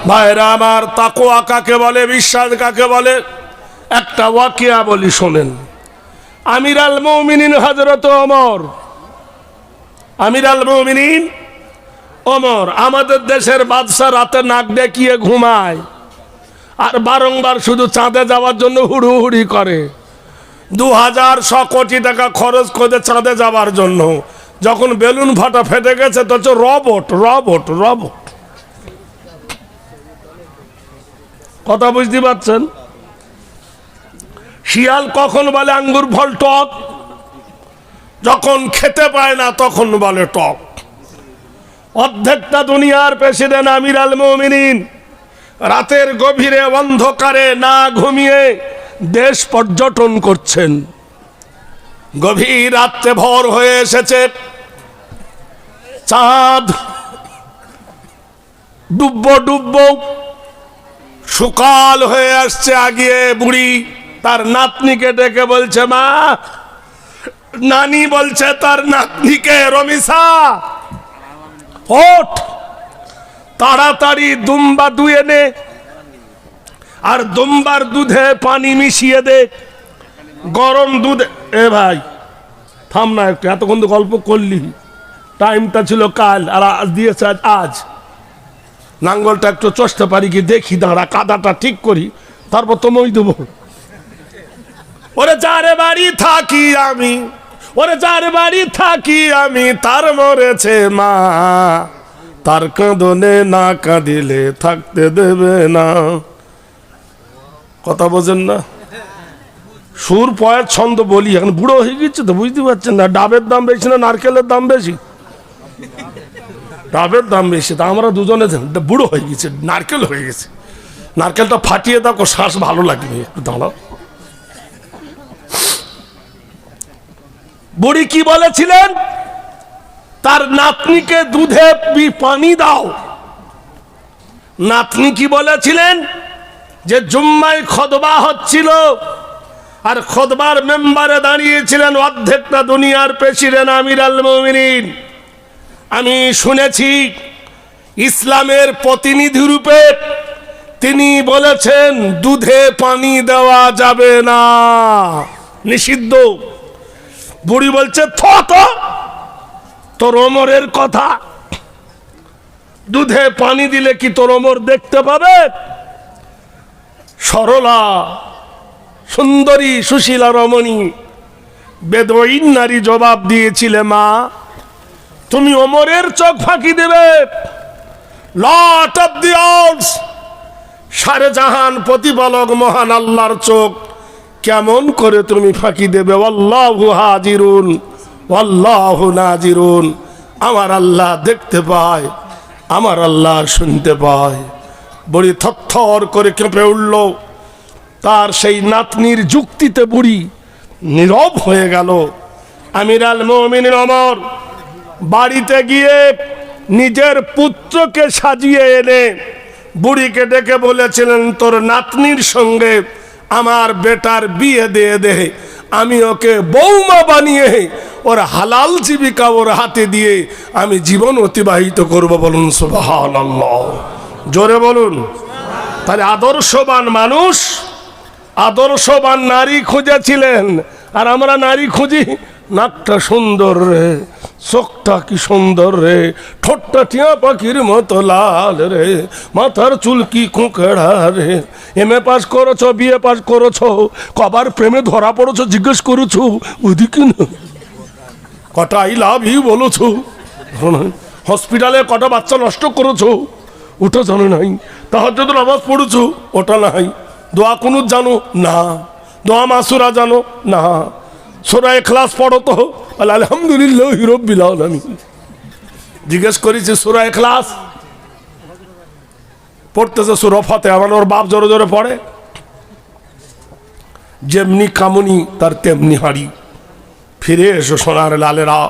ভাইরা আমার, তাকওয়া কাকে বলে, বিশ্বাস কাকে বলে? একটা ওয়াকিয়া বলি শোনেন। আমির আল মুমিনিন হযরত ওমর, আমির আল মুমিনিন ওমর, আমাদের দেশের বাদশা রাতে নাক ডেকিয়ে ঘুমায় আর বারংবার শুধু চাঁদে যাওয়ার জন্য হুড়ুহুড়ি করে। 2100 কোটি টাকা খরচ করে চাঁদে যাওয়ার জন্য, যখন বেলুন ফাটা ফেটে গেছে তো হচ্ছে রবট রবট রবট। কথা বুঝতে পারছেন? শিয়াল কখন বলে আঙ্গুর ফল টক? যখন খেতে পায় না তখন বলে টক। অর্ধেকটা দুনিয়ার প্রেসিডেন্ট আমির আল মুমিনিন রাতের গভীরে অন্ধকারে না ঘুমিয়ে দেশ পর্যটন করছেন। গভীর রাত্রে ভোর হয়ে এসেছে, চাঁদ ডুববো ডুববো, সকাল হয়ে আসছে। আগিয়ে বুড়ি তার নাতনিকে ডেকে বলছে, মা, নানি বলছে তার নাতনিকে, রমিসা ওঠ, তাড়াতাড়ি দুম্বা দুয়ে নে আর দুম্বার দুধে পানি মিশিয়ে দে, গরম দুধে। এ ভাই থাম না একটু, এতক্ষণ তো গল্প করলি, টাইমটা ছিল কাল আর আজ দিয়েছে আজ। নাঙ্গলটা একটু চষতে পারি কি দেখি, দাঁড়া কাদাটা ঠিক করি, তারপর তো মই দেবো। ওরে যারে বাড়ি থাকি আমি, ওরে যারে বাড়ি থাকি আমি, তার মরেছে মা, তার কাঁদনে না কাঁদিলে থাকতে দেবে না। কথা বোঝেন না? সুর পয়ের ছন্দ বলি, এখন বুড়ো হয়ে গেছে তো বুঝতে পারছেন না। ডাবের দাম বেশি না নারকেলের দাম বেশি? ডাবের দাম বেশি, তা আমরা দুজনে বুড়ো হয়ে গেছে, নারকেল হয়ে গেছে। নারকেলটা ফাটিয়ে দাও, শ্বাস ভালো লাগবে, একটু দাঁড়াও। বুড়ি কি বলেছিলেন? তার নাতনিকে দুধে পানি দাও। নাতনি কি বলেছিলেন? যে জুম্মায় খুতবা হচ্ছিল আর খুতবার মেম্বারে দাঁড়িয়েছিলেন অর্ধেকটা দুনিয়ার প্রেসিডেন্ট আমির আল মুমিনিন। আমি শুনেছি ইসলামের প্রতিনিধি রূপে তিনি বলেছেন দুধে পানি দেওয়া যাবে না, নিষিদ্ধ। বুড়ি বলছে, তোর ওমরের কথা, দুধে পানি দিলে কি তোর ওমর দেখতে পাবে? সরলা সুন্দরী সুশীলা রমণী বেদুইন নারী জবাব দিয়েছিলে, মা তুমি ওমরের চোখ ফাঁকি দেবে? লর্ড অফ দি ওয়ার্ল্ডস, সারে জাহান প্রতিপালক মহান আল্লাহর চোখ কেমন করে তুমি ফাঁকি দেবে? আল্লাহু হাজিরুন আল্লাহু নাজিরুন, আমার আল্লাহ দেখতে পায়, আমার আল্লাহ শুনতে পায়। বুড়ি থরথর করে কেঁপে উঠল। তার সেই নাতনির যুক্তিতে বুড়ি নীরব হয়ে গেল। আমির আল মুমিনিন ওমর বাড়িতে গিয়ে নিজের পুত্রকে সাজিয়ে এনে বুড়িকে ডেকে বলেছিলেন, তোর নাতনির সঙ্গে আমার বেটার বিয়ে দিয়ে দে, আমি ওকে বৌমা বানিয়ে ওর হালাল জীবিকা ওর হাতে দিয়ে আমি জীবন অতিবাহিত করব। বলুন সুবহানাল্লাহ, জোরে বলুন। তাহলে আদর্শবান মানুষ, আদর্শবান নারী খুঁজেছিলেন, আর আমরা নারী খুঁজি, নাকটা সুন্দর রে, চোখটা কি সুন্দর রে, ঠোঁটটা টিয়া পাখির মতো লাল রে, মাথার চুল কি কুঁকড়া রে, এমএ পাস করেছ, বিএ পাস করেছ, কবার প্রেমে ধরা পড়েছ জিজ্ঞেস করেছো, ওদিকে না কটা আই লাভ ইউ বলেছ, হসপিটালে কটা বাচ্চা নষ্ট করেছো ওটা জানো নাই, তাহাজ্জুদ নামাজ পড়েছো ওটা নাই, দোয়া কুনুত জানো না, দোয়া মাসুরা জানো না, সূরা ইখলাস পড়ো তো, আলহামদুলিল্লাহি রাব্বিল আলামিন। জিজ্ঞেস করেছি সূরা ইখলাস পড়তেছে, সূরা ফাতিহা, মানে ওর বাপ জোরে জোরে পড়ে। যেমনি কামনি তার তেমনি হাড়ি, ফিরে এসো সোনার লালেরা।